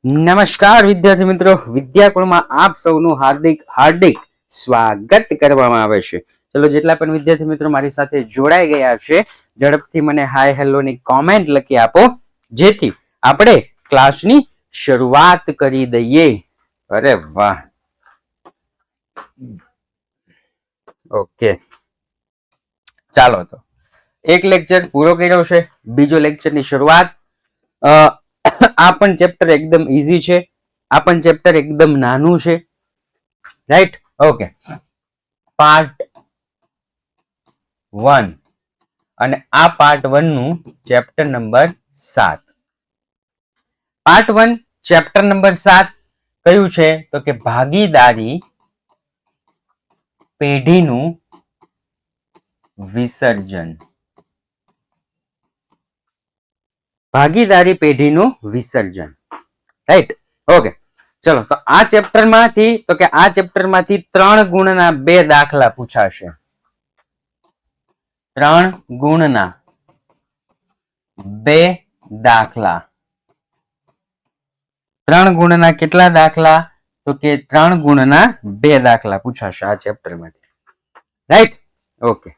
નમસ્કાર વિદ્યાર્થી મિત્રો, વિદ્યાકુળમાં આપ સૌનું હાર્દિક હાર્દિક સ્વાગત કરવામાં આવે છે. ચલો, જેટલા પણ વિદ્યાર્થી મિત્રો મારી સાથે જોડાઈ ગયા છે, ઝડપથી મને હાય હેલો ની કોમેન્ટ લખી આપો, જેથી આપણે ક્લાસની શરૂઆત કરી દઈએ. અરે વાહ, ઓકે. ચાલો, તો એક લેક્ચર પૂરો કર્યો છે, બીજો લેક્ચરની શરૂઆત. આ પણ ચેપ્ટર એકદમ ઈઝી છે, આ પણ ચેપ્ટર એકદમ નાનું છે, રાઈટ? ઓકે, પાર્ટ 1 અને આ પાર્ટ 1 નું chapter number 7. Part 1 chapter number 7 કયું છે? તો કે ભાગીદારી પેઢીનું વિસર્જન. ભાગીદારી પેઢીનું વિસર્જન, રાઈટ? ઓકે, ચલો, તો આ ચેપ્ટરમાંથી તો કે આ ચેપ્ટરમાંથી 3 ગુણના 2 દાખલા પૂછાશે. 3 ગુણના 2 દાખલા. 3 ગુણના કેટલા દાખલા? તો કે 3 ગુણના 2 દાખલા પૂછાશે આ ચેપ્ટરમાંથી, રાઈટ? ઓકે,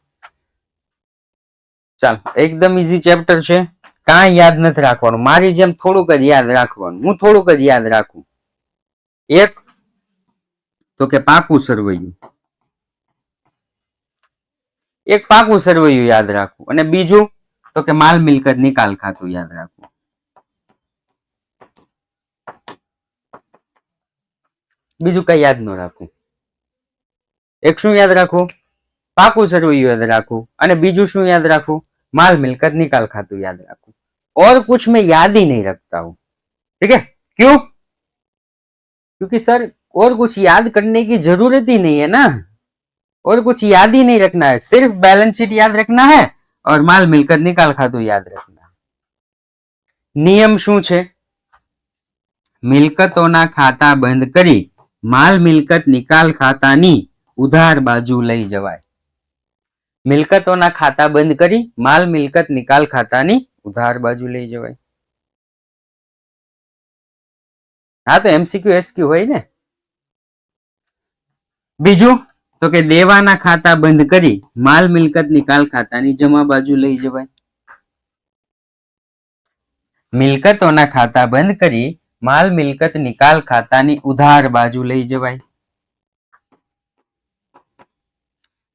ચાલો, એકદમ ઈઝી ચેપ્ટર છે, કાંઈ યાદ નથી રાખવાનું, મારી જેમ થોડુંક જ યાદ રાખવાનું. હું થોડુંક જ યાદ રાખું. એક તો કે પાકું સરવૈયું, એક પાકું સરવૈયું યાદ રાખવું, અને બીજું તો કે માલ મિલકત નિકાલ ખાતું યાદ રાખવું. બીજું કઈ યાદ ન રાખવું. એક શું યાદ રાખવું? પાકું સરવૈયું યાદ રાખવું, અને બીજું શું યાદ રાખવું? माल मिलकत निकाल खातू याद रखो. और कुछ मैं याद ही नहीं रखता हूं, ठीक है? क्यों? क्योंकि सर और कुछ याद करने की जरूरत ही नहीं है ना, और कुछ याद ही नहीं रखना है, सिर्फ बैलेंस शीट याद रखना है और माल मिलकत निकाल खातू याद रखना है. नियम शू छे? मिलकतोना खाता बंद करी माल मिलकत निकाल खातानी उधार बाजू लई जवाय. मिलकतोना खाता बंद करी माल मिलकत निकाल खातानी उधार बाजू लई जवाय. हाँ, तो एमसीक्यू एसक्यू होय ने. बीजू तो के देवाना खाता बंद करी माल मिलकत निकाल खातानी जमा बाजू लई जवाय. मिलकतोना खाता बंद करी माल मिलकत निकाल खातानी उधार बाजू लई जवाय.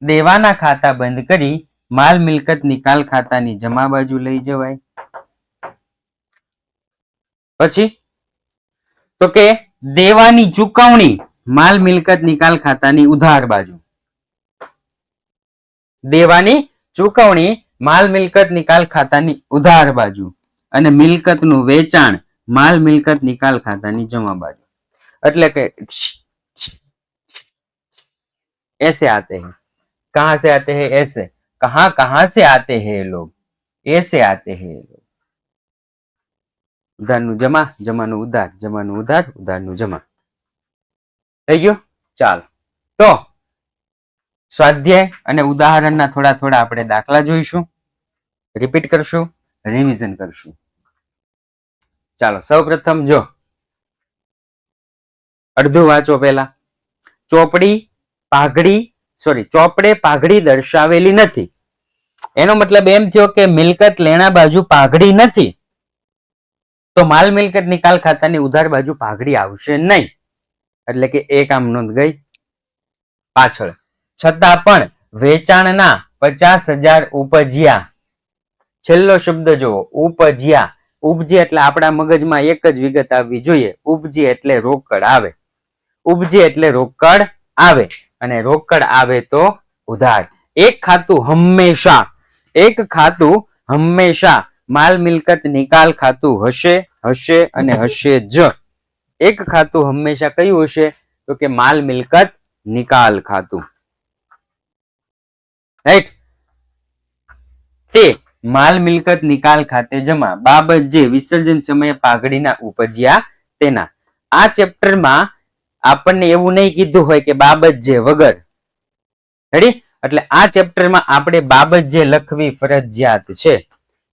देवाना खाता बंद करी माल मिलकत निकाल खातानी जमा बाजू लई जवाय. पछी तो के देवानी चुकवणी माल मिलकत निकाल खातानी उधार बाजू. देवानी चुकवणी माल मिलकत निकाल खातानी उधार बाजू, અને મિલકતનું વેચાણ માલ મિલકત નિકાલ ખાતાની જમા બાજુ. એટલે કે ऐसे आते हैं. कहां से आते हैं? ऐसे. कहां से आते हैं लोग? ऐसे आते हैं लोग. ઉધારનું જમા, જમાનું ઉધાર, જમાનું ઉધાર, ઉધારનું જમા. થઈ ગયું? ચાલો, તો સ્વાધ્યાય અને ઉદાહરણના થોડા થોડા આપણે દાખલા જોઈશું, રિપીટ કરશું, રિવિઝન કરશું. ચાલો, સૌપ્રથમ જો અડધું વાંચો. પહેલા ચોપડે પાઘડી દર્શાવેલી નથી. એનો મતલબ એમ થયો કે મિલકત લેણા બાજુ પાઘડી નથી, તો માલ મિલકત નિકાલ ખાતાની ઉધાર બાજુ પાઘડી આવશે નહીં. એટલે કે એક આમ નોંધ ગઈ પાછળ. છતાં પણ વેચાણના 50,000 ઉપજ્યા. છેલ્લો શબ્દ જુઓ, ઉપજ્યા. ઉપજે એટલે આપણા મગજમાં એક જ વિગત આવવી જોઈએ, ઉપજી એટલે રોકડ આવે. ઉપજે એટલે રોકડ આવે, અને રોકડ આવે તો ઉધાર. એક ખાતું હંમેશા માલ મિલકત નિકાલ ખાતું હશે અને હશે જ. એક ખાતું હંમેશા કયું હશે? તો કે માલ મિલકત નિકાલ ખાતું, રાઈટ? તે માલ મિલકત નિકાલ ખાતે જમા બાબત જે વિસર્જન સમયે પાઘડીના ઉપજ્યા તેના. આ ચેપ્ટરમાં આપણને એવું નહીં કીધું હોય કે બાબત જે વગર, રેડી? એટલે આ ચેપ્ટરમાં આપણે બાબત જે લખવી ફરજિયાત છે,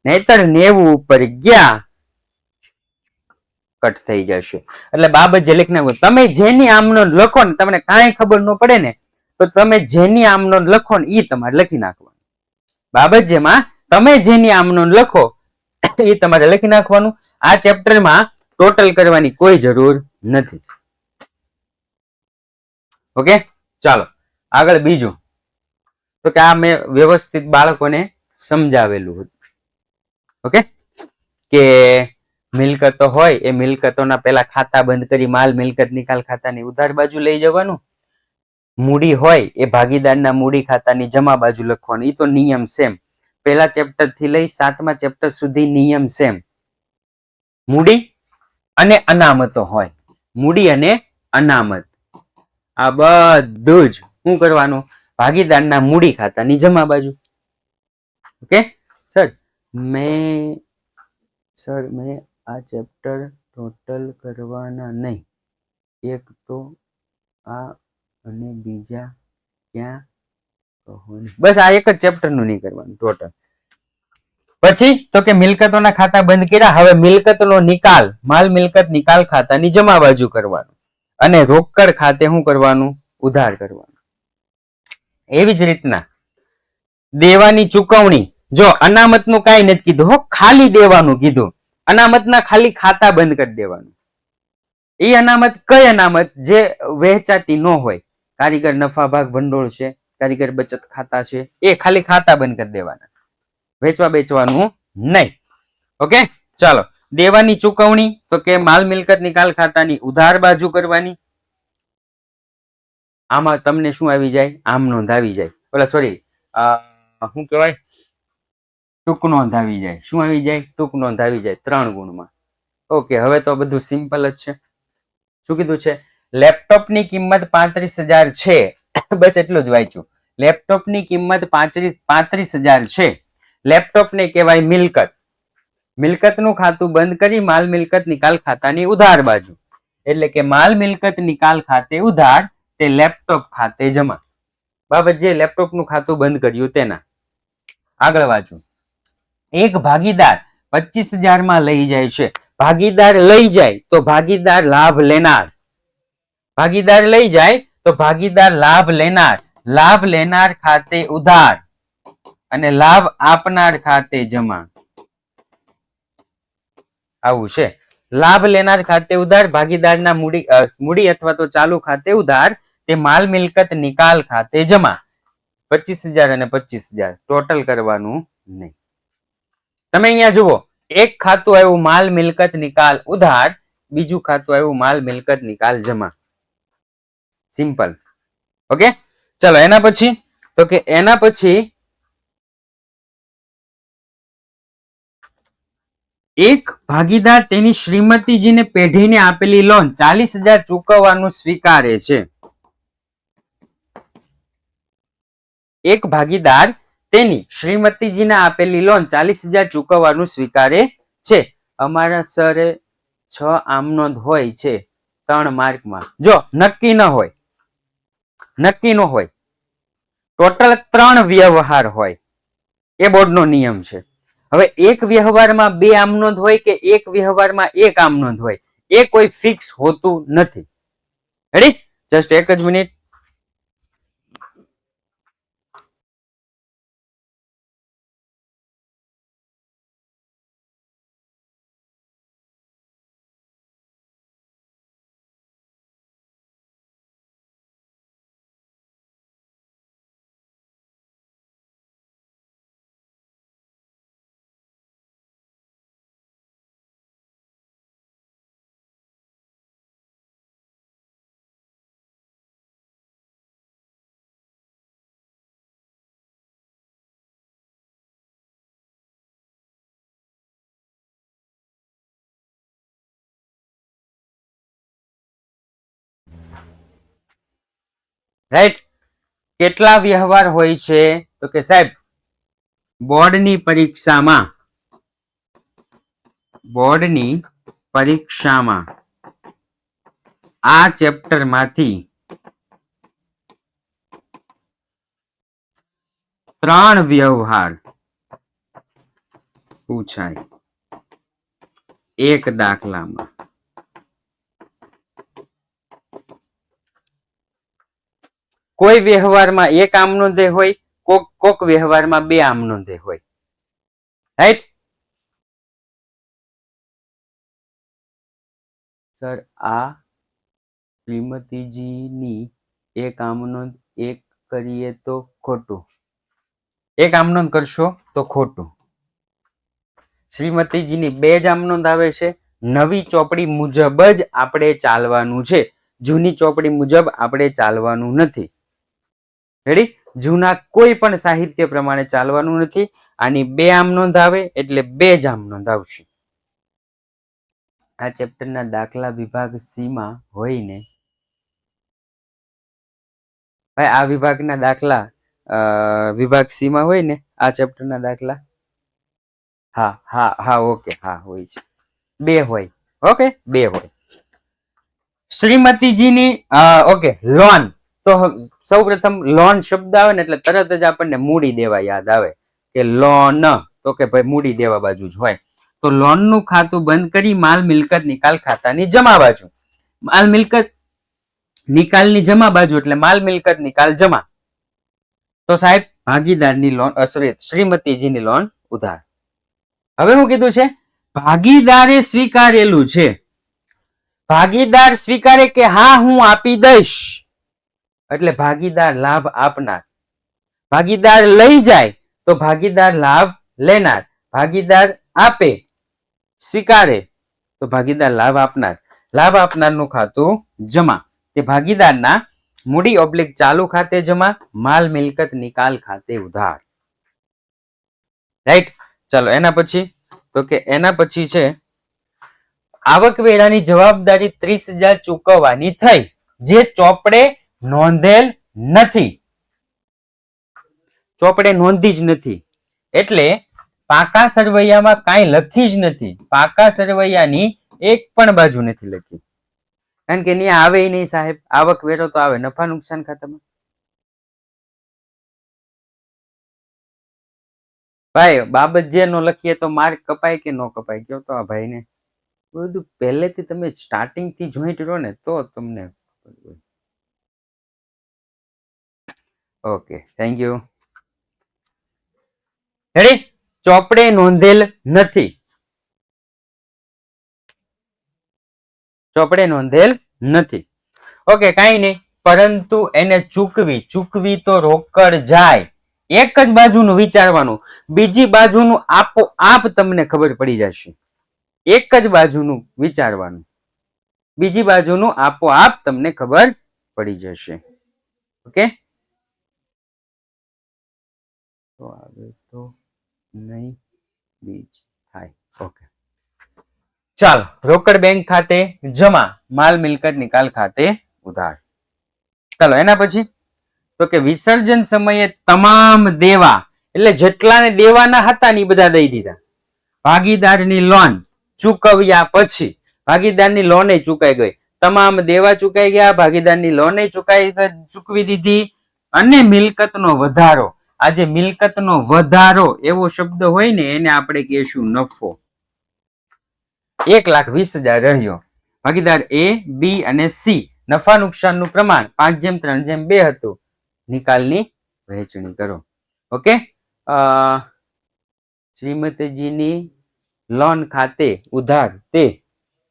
નહીતર 90 ઉપર ગયા કટ થઈ જશે. એટલે બાબત જે લખી નાખો. તમે જેની આમનો લખો ને તમને કાંઈ ખબર ન પડે ને તો તમે જેની આમનો લખો ને એ તમારે લખી નાખવાનું. બાબત જેમાં તમે જેની આમનો લખો એ તમારે લખી નાખવાનું. આ ચેપ્ટરમાં ટોટલ કરવાની કોઈ જરૂર નથી. ઓકે, ચાલો આગળ બીજું. તો કે આ મેં વ્યવસ્થિત બાળકોને સમજાવેલું હતું. ઓકે, કે મિલકતો હોય એ મિલકતોના પેલા ખાતા બંધ કરી માલ મિલકત નિકાલ ખાતાની ઉધાર બાજુ લઈ જવાનું. મૂડી હોય એ ભાગીદારના મૂડી ખાતાની જમા બાજુ લખવાનું. એ તો નિયમ સેમ, પહેલા ચેપ્ટર થી લઈ 7મા ચેપ્ટર સુધી નિયમ સેમ. મૂડી અને અનામતો હોય, મૂડી અને અનામત આ બધું જ શું કરવાનું? ભાગીદારના મૂડી ખાતાની જમા બાજુ. ઓકે સર, મેં આ ચેપ્ટર ટોટલ કરવાના નહીં. એક તો આ અને બીજા ક્યાં કહો ને. બસ આ એક જ ચેપ્ટર નું નહીં કરવાનું ટોટલ. પછી તો કે મિલકતોના ખાતા બંધ કર્યા. હવે મિલકતનો નિકાલ, માલ મિલકત નિકાલ ખાતાની જમા બાજુ કરવાનું અને રોકડ ખાતે શું કરવાનું? ઉધાર કરવાનું. એવી જ રીતના દેવાની ચુકવણી. જો અનામત નું કઈ નથી કીધું હો, ખાલી દેવાનું કીધું. અનામતના ખાલી ખાતા બંધ કરી દેવાનું. એ અનામત કઈ અનામત? જે વહેંચાતી ન હોય. કારીગર નફા ભાગ ભંડોળ છે, કારીગર બચત ખાતા છે, એ ખાલી ખાતા બંધ કરી દેવાના, વેચવા બેચવાનું નહીં. ઓકે, ચાલો દેવાની ચુકવણી. તો કે માલ મિલકત નિકાલ ખાતાની ઉધાર બાજુ કરવાની. આમાં તમને શું આવી જાય? આમ નોંધ આવી જાય. ઓલા સોરી શું કહેવાય? ટૂંક નોંધ આવી જાય. શું આવી જાય? ટૂંક નોંધ આવી જાય 3 ગુણમાં. ઓકે, હવે તો બધું સિમ્પલ જ છે. શું કીધું છે? લેપટોપની કિંમત 35,000 છે. બસ એટલું જ વાંચ્યું. લેપટોપની કિંમત 35,000 છે. લેપટોપને કહેવાય મિલકત. મિલકતનું ખાતું બંધ કરી માલ મિલકત નિકાલ ખાતાની ઉધાર બાજુ. એટલે કે માલ મિલકત નિકાલ ખાતે ઉધાર, તે લેપટોપ ખાતે જમા. બાબત જે લેપટોપનું ખાતું બંધ કર્યું તેના. આગળ વાંચું. એક ભાગીદાર 25,000 માં લઈ જાય છે. ભાગીદાર લઈ જાય તો ભાગીદાર લાભ લેનાર. ભાગીદાર લઈ જાય તો ભાગીદાર લાભ લેનાર. લાભ લેનાર ખાતે ઉધાર અને લાભ આપનાર ખાતે જમા. આવું છે. લાભ લેનાર ખાતે ઉધાર, ભાગીદારના મૂડી અથવા તો ચાલુ ખાતે ઉધાર, તે માલ મિલકત નિકાલ ખાતે જમા. 25,000 અને 25,000 ટોટલ કરવાનું નહીં. તમે અહીંયા જુઓ, એક ખાતું આવ્યું માલ મિલકત નિકાલ ઉધાર, બીજું ખાતું આવ્યું માલ મિલકત નિકાલ જમા. સિમ્પલ. ઓકે, ચલો એના પછી. તો કે એના પછી એક ભાગીદાર તેની શ્રીમતીજીને પેઢીને આપેલી લોન 40,000 ચૂકવવાનું સ્વીકારે છે. એક ભાગીદાર તેની શ્રીમતીજીને આપેલી લોન 40,000 ચૂકવવાનું સ્વીકારે છે. અમારા સરે 6 આમનોંધ હોય છે 3 માર્કમાં. જો નક્કી ન હોય, નક્કી ન હોય, ટોટલ 3 વ્યવહાર હોય, એ બોર્ડનો નિયમ છે. હવે એક વ્યવહારમાં 2 આમનોંધ હોય કે એક વ્યવહારમાં 1 આમનોંધ હોય, એ કોઈ ફિક્સ હોતું નથી. રેડી? જસ્ટ એક જ મિનિટ. રાઈટ? કેટલા વ્યવહાર હોય છે? તો કે સાહેબ બોર્ડની પરીક્ષામાં આ ચેપ્ટર માંથી 3 વ્યવહાર પૂછાય એક દાખલામાં. કોઈ વ્યવહારમાં એક આમ નોંધે હોય, કોક વ્યવહારમાં બે આમ નોંધે હોય. રાઈટ? સર આ શ્રીમતીજીની એક આમ નોંધ એક કરીએ તો ખોટું. એક આમ નોંધ કરશો તો ખોટું. શ્રીમતીજીની બે જ આમ નોંધ આવે છે. નવી ચોપડી મુજબ જ આપણે ચાલવાનું છે. જૂની ચોપડી મુજબ આપણે ચાલવાનું નથી. રેડી? જૂના કોઈ પણ સાહિત્ય પ્રમાણે ચાલવાનું નથી. આની બે આમ નોંધ આવે એટલે બે જ આમ નોંધ આવશે. આ ચેપ્ટરના દાખલા વિભાગ સી માં હોય ને ભાઈ, આ વિભાગના દાખલા વિભાગ સી માં હોય ને આ ચેપ્ટરના દાખલા, હા હા હા, ઓકે, હા હોય છે. બે હોય. ઓકે, બે હોય. શ્રીમતીજીની ઓકે, લોન. તો સૌ પ્રથમ લોન શબ્દ આવે ને એટલે તરત જ આપણને મૂડી દેવા યાદ આવે કે લોન, તો કે ભાઈ મૂડી દેવા બાજુ જ હોય. તો લોન નું ખાતું બંધ કરી માલ મિલકત નિકાલ ખાતાની જમા બાજુ. માલ મિલકત નિકાલની જમા બાજુ એટલે માલ મિલકત નિકાલ જમા. તો સાહેબ ભાગીદારની લોન, સોરી, શ્રીમતીજીની લોન ઉધાર. હવે હું કીધું છે ભાગીદારે સ્વીકારેલું છે. ભાગીદાર સ્વીકારે કે હા હું આપી દઈશ એટલે ભાગીદાર લાભ આપનાર. ભાગીદાર લઈ જાય તો ભાગીદાર લાભ લેનાર. ભાગીદાર આપે, સ્વીકારે તો ભાગીદાર લાભ આપનાર. લાભ આપનારનું ખાતું જમા. તે ભાગીદારના મૂડી ઓબ્લિક ચાલુ ખાતે જમા, માલ મિલકત નિકાલ ખાતે ઉધાર. રાઈટ? ચલો એના પછી, તો કે એના પછી છે આવકવેરાની જવાબદારી 30,000 ચૂકવવાની થઈ, જે ચોપડે નોંધેલ નથી. ચોપડે નોંધી જ નથી એટલે પાકા સરવૈયામાં કાંઈ લખી જ નથી. પાકા સરવૈયાની એક પણ બાજુ નથી લખી, કારણ કે ત્યાં આવે નહીં સાહેબ. આવકવેરો તો આવે નફા નુકસાન ખાતામાં. ભાઈ બાબત જે નો લખીએ તો માર્ક કપાય કે નો કપાય? કયો તો આ ભાઈને. બધું પહેલેથી તમે સ્ટાર્ટિંગ થી જોઈન્ટ રહો ને તો તમને. Okay, thank you. રેડી? ચોપડે નોંધેલ નથી. ચોપડે નોંધેલ નથી. ઓકે, કાંઈ નહીં, પરંતુ એને ચૂકવી તો રોકડ જાય. એક જ બાજુનું વિચારવાનું, બીજી બાજુનું આપોઆપ તમને ખબર પડી જશે. એક જ બાજુનું વિચારવાનું, બીજી બાજુનું આપોઆપ તમને ખબર પડી જશે. ઓકે, તો આવે તો નહીં બીજ થાય. ઓકે, ચાલો. રોકડ બેંક ખાતે જમા, માલ મિલકત નિકાલ ખાતે ઉધાર. ચાલો એના પછી, તો કે વિસર્જન સમયે તમામ દેવા એટલે જેટલાને દેવાના હતા ને એ બધા દઈ દીધા. ભાગીદારની લોન ચૂકવ્યા પછી ભાગીદારની લોન ચૂકાઈ ગઈ, તમામ દેવા ચૂકાઈ ગયા, ભાગીદારની લોન ચૂકવી દીધી, અને મિલકતનો વધારો. આ જે મિલકતનો વધારો એવો શબ્દ હોય ને એને આપણે કહેશું નફો. 1,20,000 રહ્યો. ભાગીદાર એ, બી અને સી. નફા નુકસાનનું પ્રમાણ 5:3:2 હતું. નિકાલની વહેંચણી કરો. ઓકે, શ્રીમતીજીની લોન ખાતે ઉધાર તે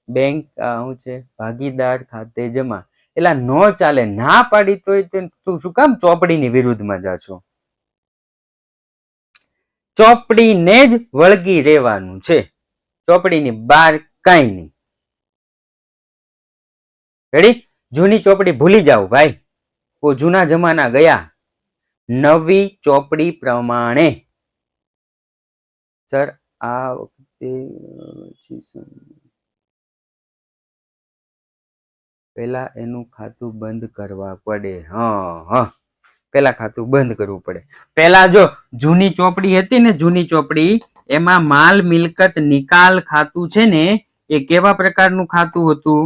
બેંક શું છે ભાગીદાર ખાતે જમા. એટલે નો ચાલે. ના પાડી તો તું શું કામ ચોપડીની વિરુદ્ધમાં જાશો? ચોપડીને જ વળગી રહેવાનું છે, ચોપડીની બહાર કઈ નહીં. રેડી? જૂની ચોપડી ભૂલી જાવ ભાઈ, જૂના જમાના ગયા. નવી ચોપડી પ્રમાણે સર આ વખતે પેલા એનું ખાતું બંધ કરવા પડે. હા, પેલા ખાતું બંધ કરવું પડે. પેલા જો જૂની ચોપડી હતી ને, જૂની ચોપડી એમાં માલ મિલકત નિકાલ ખાતું છે ને એ કેવા પ્રકારનું ખાતું હતું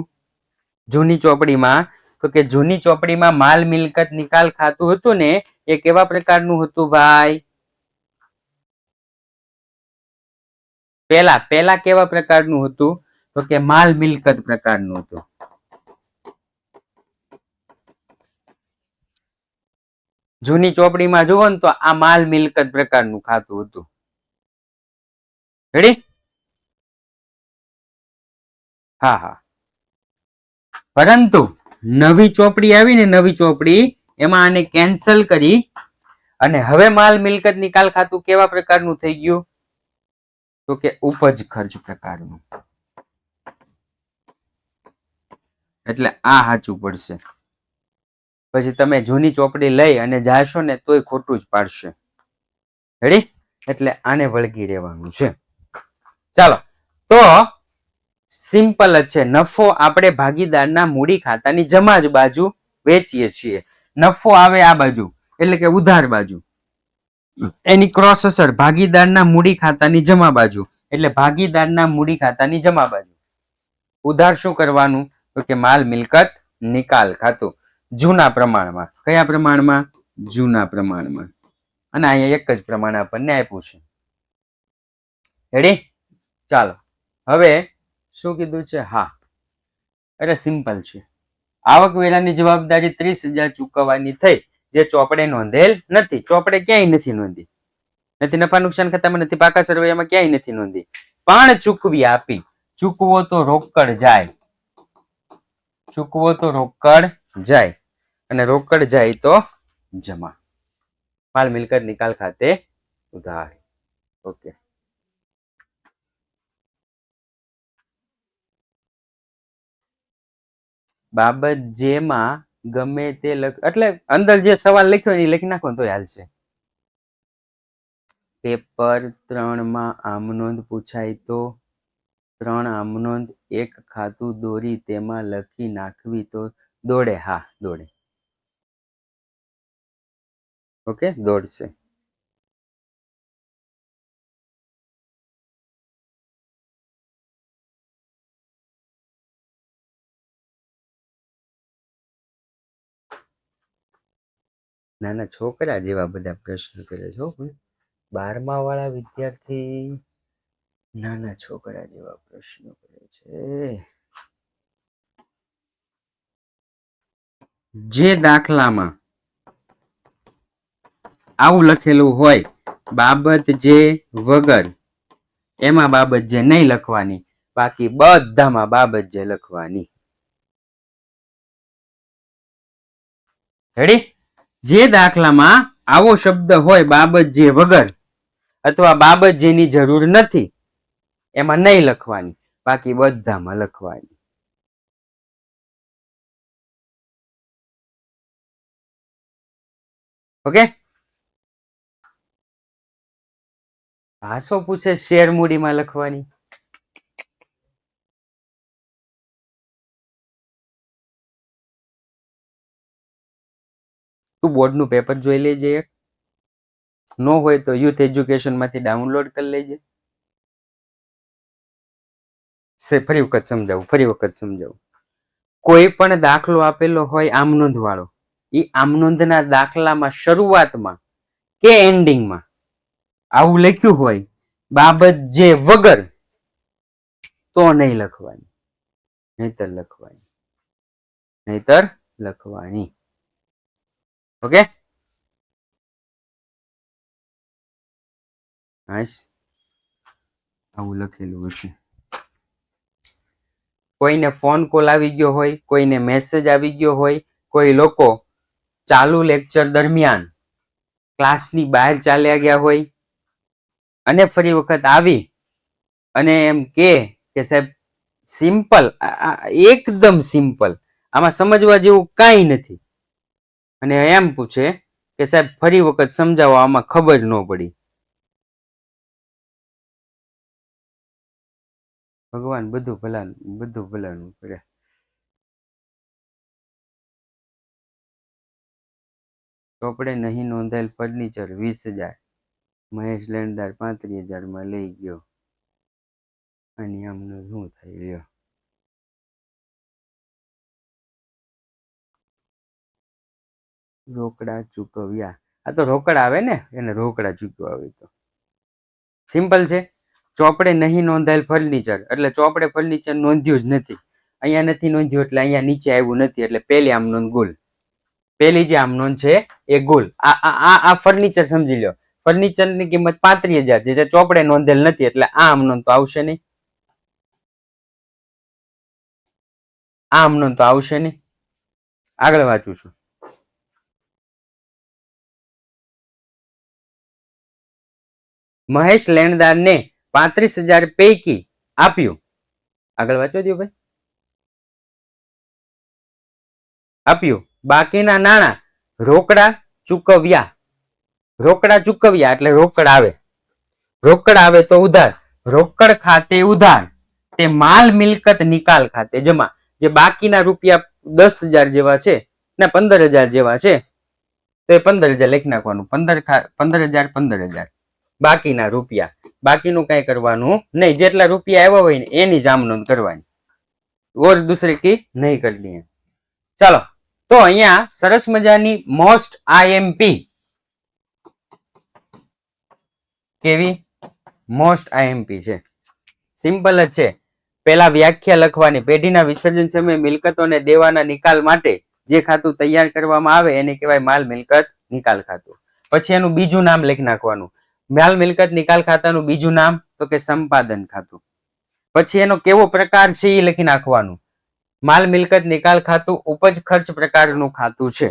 જૂની ચોપડીમાં? તો કે જૂની ચોપડીમાં માલ મિલકત નિકાલ ખાતું હતું ને એ કેવા પ્રકારનું હતું ભાઈ? પેલા કેવા પ્રકારનું હતું? તો કે માલ મિલકત પ્રકારનું હતું. જૂની ચોપડીમાં જુઓ ને તો આ માલ મિલકત પ્રકારનું ખાતું હતું. રેડી? હા. પરંતુ નવી ચોપડી આવી ને, નવી ચોપડી એમાં આને કેન્સલ કરી અને હવે માલ મિલકત નિકાલ ખાતું કેવા પ્રકારનું થઈ ગયું? તો કે ઉપજ ખર્ચ પ્રકારનું. એટલે આ સાચું પડશે. પછી તમે જૂની ચોપડી લઈ અને જાશો ને તોય ખોટું જ પાડશે. રેડી? એટલે આને વળગી રહેવાનું છે. ચાલો, તો સિમ્પલ જ છે. નફો આપણે ભાગીદારના મૂડી ખાતાની જમા જ બાજુ વેચીએ છીએ. નફો આવે આ બાજુ એટલે કે ઉધાર બાજુ, એની ક્રોસ અસર ભાગીદારના મૂડી ખાતાની જમા બાજુ એટલે ભાગીદારના મૂડી ખાતાની જમા બાજુ. ઉધાર શું કરવાનું? તો કે માલ મિલકત નિકાલ ખાતું જૂના પ્રમાણમાં. કયા પ્રમાણમાં? જૂના પ્રમાણમાં. અને અહીંયા એક જ પ્રમાણ આપણને આપ્યું છે. રેડી? ચાલો, હવે શું કીધું છે? હા, અરે સિમ્પલ છે. આવકવેરાની જવાબદારી 30,000 ચૂકવવાની થઈ, જે ચોપડે નોંધેલ નથી. ચોપડે ક્યાંય નથી નોંધી, નથી નફા નુકસાન ખાતામાં, નથી પાકા સરવૈયામાં, ક્યાંય નથી નોંધી. પણ ચૂકવી આપી. ચૂકવો તો રોકડ જાય, ચૂકવો તો રોકડ જાય, અને રોકડ જાય તો જમા. માલ મિલકત નિકાલ ખાતે ઉધાર. ઓકે. બાબત જેમાં ગમે તે એટલે અંદર જે સવાલ લખ્યો એ લખી નાખો તો હાલશે. પેપર 3 માં આમ નોંધ પૂછાય તો 3 આમ નોંધ એક ખાતું દોરી તેમાં લખી નાખવી તો દોડે? હા, દોડે. ઓકે, દોડશે. નાના છોકરા જેવા બધા પ્રશ્ન કરે છો. 12મા વાળા વિદ્યાર્થી નાના છોકરા જેવા પ્રશ્નો કરે છે. જે દાખલામાં આવું લખેલું હોય, બાબત જે વગર, એમાં બાબત જે નહીં લખવાની, બાકી બધામાં બાબત જે લખવાની. રેડી? જે દાખલામાં આવો શબ્દ હોય, બાબત જે વગર અથવા બાબત જેની જરૂર નથી, એમાં નહીં લખવાની, બાકી બધામાં લખવાની. ઓકે? ભાષો પૂછે શેર મૂડીમાં લખવાની. તું બોર્ડનું પેપર જોઈ લેજે. એક નો હોય તો યુથ એજ્યુકેશન માંથી ડાઉનલોડ કરી લેજે. ફરી વખત સમજાવું. કોઈ પણ દાખલો આપેલો હોય આમ નોંધ વાળો, એ આમ નોંધના દાખલામાં શરૂઆતમાં કે એન્ડિંગમાં આવું લખ્યું હોય, બાબત જે વગર, તો નહીં લખવાની, નહીતર લખવાની. ઓકે? આવું લખેલું હશે. કોઈને ફોન કોલ આવી ગયો હોય, કોઈને મેસેજ આવી ગયો હોય, કોઈ લોકો ચાલુ લેક્ચર દરમિયાન ક્લાસની બહાર ચાલ્યા ગયા હોય અને ફરી વખત આવી અને એમ કે સાહેબ સિમ્પલ, એકદમ સિમ્પલ, આમાં સમજવા જેવું કાંઈ નથી, અને એમ પૂછે કે સાહેબ ફરી વખત સમજાવો, આમાં ખબર ન પડી. ભગવાન બધું ભલાનું કરે. ચોપડે નહીં નોંધાયેલ ફર્નિચર 20,000, મહેશ લેણદાર 35,000 લઈ ગયો. અને આમનું શું થઈ રહ્યો? રોકડા ચૂકવ્યા. આ તો રોકડા આવે ને, એને રોકડા ચૂકવા આવે. તો સિમ્પલ છે. ચોપડે નહીં નોંધાયેલ ફર્નિચર એટલે ચોપડે ફર્નિચર નોંધ્યું જ નથી. અહીંયા નથી નોંધ્યું એટલે અહીંયા નીચે આવ્યું નથી, એટલે પેલી આમ નોંધ ગુલ. પેલી જે આમ નોંધ છે એ ગુલ. આ ફર્નિચર સમજી લો, ફર્નિચર ની કિંમત 35,000 છે, જે ચોપડે નોંધેલ નથી, એટલે આ આમ નોંધ તો આવશે નહીં. આ આમ નોંધ તો આવશે નહીં. આગળ વાંચું છું. મહેશ લેણદારને 35,000 પૈકી આપ્યું. આગળ વાંચો દો ભાઈ. આપ્યું. બાકીના નાણાં રોકડા ચૂકવ્યા. રોકડા ચૂકવ્યા એટલે રોકડ આવે. રોકડ આવે તો ઉધાર. રોકડ ખાતે ઉધાર તે માલ મિલકત નિકાલ ખાતે જમા. જે બાકીના રૂપિયા 10,000 જેવા છે ને 15,000 જેવા છે તો એ 15,000 લખી નાખવાનું. 15,000 15,000 બાકીના રૂપિયા. બાકીનું કઈ કરવાનું નહીં. જેટલા રૂપિયા આવ્યા હોય ને એની જ આમ નોંધ કરવાની. ઓર દૂસરી કી નહીં કરની. ચાલો, તો અહીંયા સરસ મજાની મોસ્ટ આઈએમપી. કેવી? મોસ્ટ આઈએમપી છે. સિમ્પલ જ છે. પેલા વ્યાખ્યા લખવાની. પેઢીના વિસર્જન સમયે મિલકતોને દેવાના નિકાલ માટે જે ખાતું તૈયાર કરવામાં આવે એને કહેવાય માલ મિલકત નિકાલ ખાતું. પછી એનું બીજું નામ લખી નાખવાનું. માલ મિલકત નિકાલ ખાતાનું બીજું નામ તો કે સંપાદન ખાતું. પછી એનો કેવો પ્રકાર છે એ લખી નાખવાનું. માલ મિલકત નિકાલ ખાતું ઉપજ ખર્ચ પ્રકારનું ખાતું છે.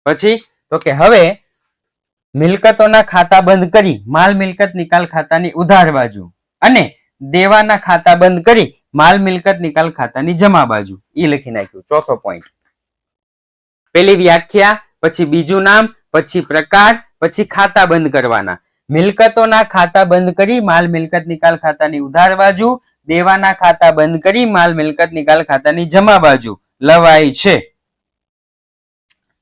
પછી તો કે હવે મિલકતોના ખાતા બંધ કરી માલ મિલકત નિકાલ ખાતાની ઉધાર બાજુ અને દેવાના ખાતા બંધ કરી માલ મિલકત નિકાલ ખાતાની જમા બાજુ. એ લખી નાખ્યું. ચોથો પોઈન્ટ. પેલી વ્યાખ્યા, પછી બીજું નામ, પછી પ્રકાર, પછી ખાતા બંધ કરવાના. મિલકતોના ખાતા બંધ કરી માલ મિલકત નિકાલ ખાતાની ઉધાર બાજુ, દેવાના ખાતા બંધ કરી માલ મિલકત નિકાલ ખાતાની જમા બાજુ લવાય છે.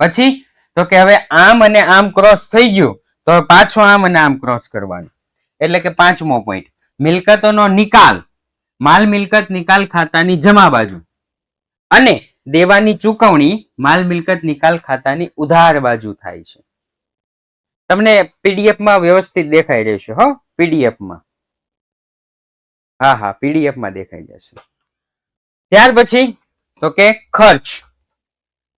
પછી તો કે હવે આમ અને આમ ક્રોસ થઈ ગયું તો હવે પાછો આમ અને આમ ક્રોસ કરવાનું. એટલે કે પાંચમો પોઈન્ટ. મિલકતોનો નિકાલ માલ મિલકત નિકાલ ખાતાની જમા બાજુ અને દેવાની ચૂકવણી માલ મિલકત નિકાલ ખાતાની ઉધાર બાજુ થાય છે. તમને પીડીએફ માં વ્યવસ્થિત દેખાઈ રહેશે. હો, પીડીએફ માં. હા, પીડીએફ માં દેખાઈ જશે. ત્યાર પછી તો કે ખર્ચ.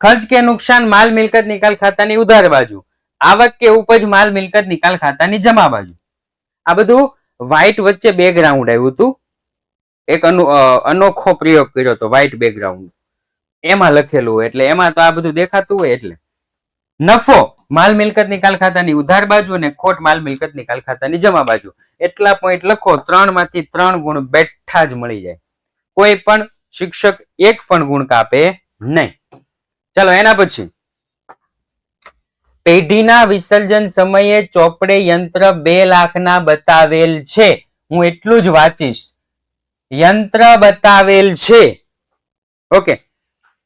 ખર્ચ કે નુકસાન માલ મિલકત નિકાલ ખાતાની ઉધાર બાજુ, આવક કે ઉપજ માલ મિલકત નિકાલ ખાતાની જમા બાજુ. આ બધું વ્હાઈટ વચ્ચે બેકગ્રાઉન્ડ આવ્યું હતું. એક અનોખો પ્રયોગ કર્યો હતો, વ્હાઈટ બેકગ્રાઉન્ડ એમાં લખેલું હોય એટલે એમાં તો આ બધું દેખાતું હોય. એટલે નફો માલ મિલકત નિકાલ ખાતાની ઉધાર બાજુ અને ખોટ માલ મિલકત નિકાલ ખાતાની જમા બાજુ. એટલા પોઈન્ટ લખો, 3 માંથી 3 ગુણ બેઠા જ મળી જાય. કોઈ પણ શિક્ષક એક પણ ગુણ કાપે નહીં. ચાલો, એના પછી પેઢીના વિસર્જન સમયે ચોપડે યંત્ર 2 લાખના બતાવેલ છે. હું એટલું જ વાંચીશ. યંત્ર બતાવેલ છે. ઓકે,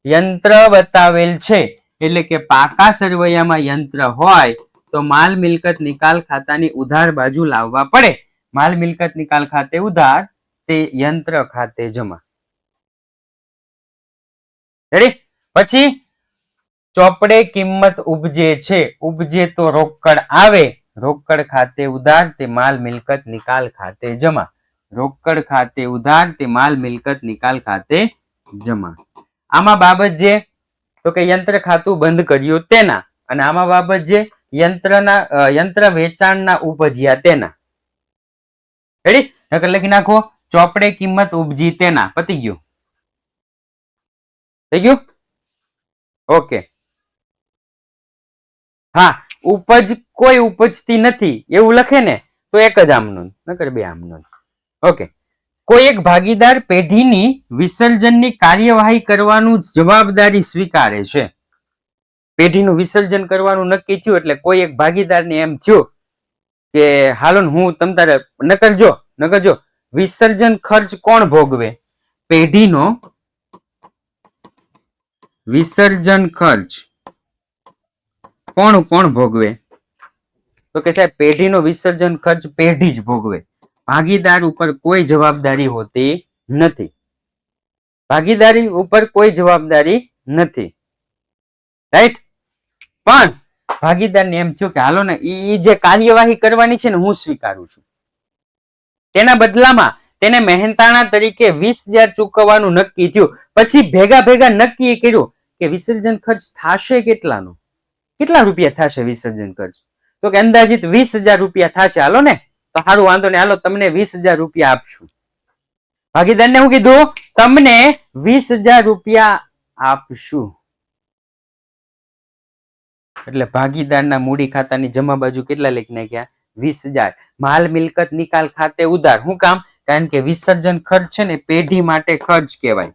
યંત્ર બતાવેલ છે એટલે કે પાકા સરવૈયામાં યંત્ર હોય તો માલ મિલકત નિકાલ ખાતાની ઉધાર બાજુ લાવવા પડે. માલ મિલકત નિકાલ ખાતે ઉધાર તે યંત્ર ખાતે જમા. રેડી? પછી ચોપડે કિંમત ઉપજે છે. ઉપજે તો રોકડ આવે. રોકડ ખાતે ઉધાર તે માલ મિલકત નિકાલ ખાતે જમા. રોકડ ખાતે ઉધાર તે માલ મિલકત નિકાલ ખાતે જમા. આમાં બાબત જે તો કે યંત્ર ખાતું બંધ કર્યું તેના, અને આમાં બાબત જે યંત્ર વેચાણના ઉપજ્યા તેના. રેડી? નકર લખી નાખો ચોપડે કિંમત ઉપજી તેના. પતી ગયું. થઈ ગયું? ઓકે. હા, ઉપજ કોઈ ઉપજતી નથી એવું લખે ને તો એક જ આમ નોંધ, નકર 2 આમ નોંધ. ઓકે. કોઈ એક ભાગીદાર પેઢીની વિસર્જનની કાર્યવાહી કરવાનું જવાબદારી સ્વીકારે છે. પેઢીનું વિસર્જન કરવાનું નક્કી થયું એટલે કોઈ એક ભાગીદારને એમ થયું કે હાલો હું તમ તારે નકર જો વિસર્જન ખર્ચ કોણ ભોગવે? પેઢીનો વિસર્જન ખર્ચ કોણ ભોગવે? તો કે સાહેબ પેઢીનો વિસર્જન ખર્ચ પેઢી જ ભોગવે. ભાગીદાર ઉપર કોઈ જવાબદારી હોતી નથી. ભાગીદારી ઉપર કોઈ જવાબદારી નથી. રાઈટ? પણ ભાગીદારને એમ થયું કે હાલો ને ઈ જે કાર્યવાહી કરવાની છે ને હું સ્વીકારું છું. તેના બદલામાં તેને મહેનતાણા તરીકે 20,000 ચૂકવવાનું નક્કી થયું. પછી ભેગા નક્કી કર્યું કે વિસર્જન ખર્ચ થશે કેટલાનો, કેટલા રૂપિયા થશે વિસર્જન ખર્ચ? તો કે અંદાજિત 20,000 રૂપિયા થશે. હાલો ને, તો સારું, વાંધો નહીં, હાલો તમને 20,000 રૂપિયા આપશું. ભાગીદારને હું કીધું? તમને 20,000 રૂપિયા આપશું. એટલે ભાગીદારના મૂડી ખાતાની જમા બાજુ કેટલા લખી નાખ્યા? 20,000. માલ મિલકત નિકાલ ખાતે ઉધાર. શું કામ? કારણ કે વિસર્જન ખર્ચ છે ને પેઢી માટે ખર્ચ કહેવાય.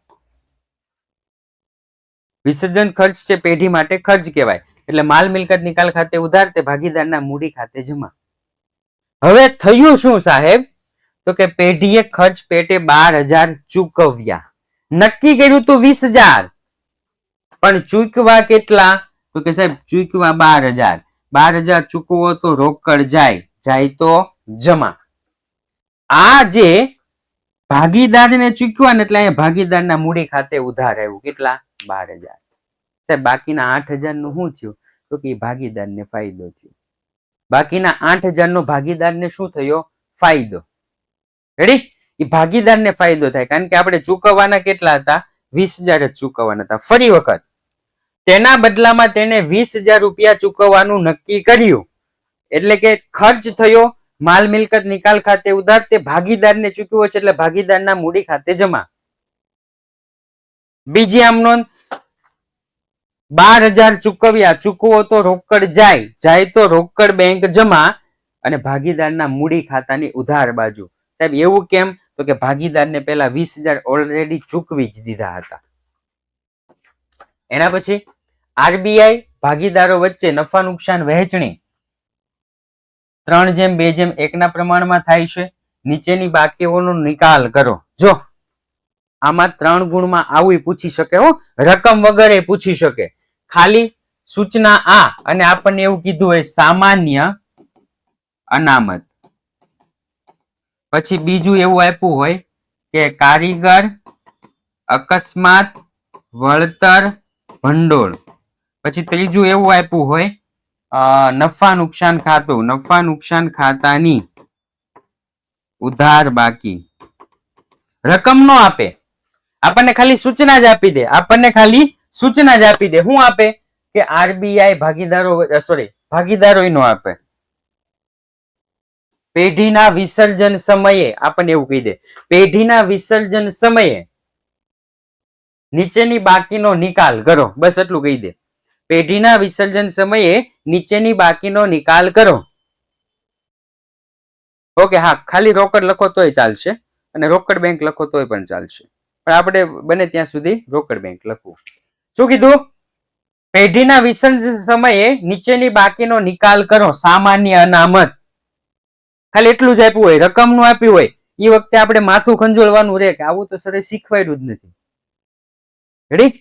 વિસર્જન ખર્ચ છે પેઢી માટે ખર્ચ કહેવાય. એટલે માલ મિલકત નિકાલ ખાતે ઉધાર, તે ભાગીદારના મૂડી ખાતે જમા. હવે થયું શું સાહેબ? તો કે પેઢીએ ખર્ચ પેટે 12,000 ચૂકવ્યા. નક્કી કર્યું તું 20,000, પણ ચૂકવા કેટલા? તો કે સાહેબ ચૂકવા 12,000. 12,000 ચૂકવો તો રોકડ જાય, જાય તો જમા. આ જે ભાગીદારને ચૂકવા ને એટલે અહીંયા ભાગીદારના મૂડી ખાતે ઉધાર આવ્યું. કેટલા? 12,000. સાહેબ બાકીના 8,000 નું શું થયું? તો કે ભાગીદારને ફાયદો થયો. બાકીના 8,000 નો ભાગીદારને શું થયો? ફાયદો. રેડી? એ ભાગીદારને ફાયદો થાય, કારણ કે આપણે ચૂકવવાના કેટલા હતા? 20,000 જ ચૂકવવાના હતા. ફરી વખત તેના બદલામાં તેને 20,000 રૂપિયા ચૂકવવાનું નક્કી કર્યું. એટલે કે ખર્ચ થયો માલ મિલકત નિકાલ ખાતે ઉધાર, તે ભાગીદારને ચૂકવ્યો છે એટલે ભાગીદારના મૂડી ખાતે જમા. બીજી આમ નોંધ, 12,000 ચૂકવ્યા, ચૂકવો તો રોકડ જાય, જાય તો રોકડ બેંક જમા, અને ભાગીદારના મૂડી ખાતાની ઉધાર બાજુ. સાહેબ એવું કેમ? તો કે ભાગીદારને પેલા 20,000 ઓલરેડી ચૂકવી જ દીધા હતા. એના પછી આરબીઆઈ ભાગીદારો વચ્ચે નફા નુકસાન વહેંચણી 3:2:1 ના પ્રમાણમાં થાય છે. નીચેની બાકીઓનો નિકાલ કરો. જો આમાં 3 ગુણમાં આવું પૂછી શકે હો, રકમ વગર પૂછી શકે. ખાલી સૂચના આ, અને આપણને એવું કીધું હોય સામાન્ય અનામત. પછી બીજું એવું આપ્યું હોય કે કારીગર અકસ્માત વળતર ભંડોળ. પછી ત્રીજું એવું આપ્યું હોય નફા નુકસાન ખાતું, નફા નુકસાન ખાતાની ઉધાર બાકી. રકમ નો આપે, આપણને ખાલી સૂચના જ આપી દે. આપણને ખાલી સૂચના જ આપી દે. શું આપે? કે આરબીઆઈ ભાગીદારો નો આપે. પેઢીના વિસર્જન સમયે આપણને એવું કહી દે, પેઢીના વિસર્જન સમયે નીચેની બાકીનો નિકાલ કરો. બસ એટલું કહી દે. પેઢીના વિસર્જન સમયે નીચેની બાકીનો નિકાલ કરો. ઓકે, હા, ખાલી રોકડ લખો તોય ચાલશે, અને રોકડ બેંક લખો તોય પણ ચાલશે, પણ આપણે બને ત્યાં સુધી રોકડ બેંક લખવું. શું કીધું? પેઢીના વિસર્જન સમયે નીચેની બાકીનો નિકાલ કરો. સામાન્ય અનામત. ખાલી એટલું જ આપ્યું હોય, રકમ નું આપ્યું હોય, એ વખતે આપણે માથું ખંજોળવાનું રે કે આવું તો સર શીખવાડ્યું જ નથી. રેડી?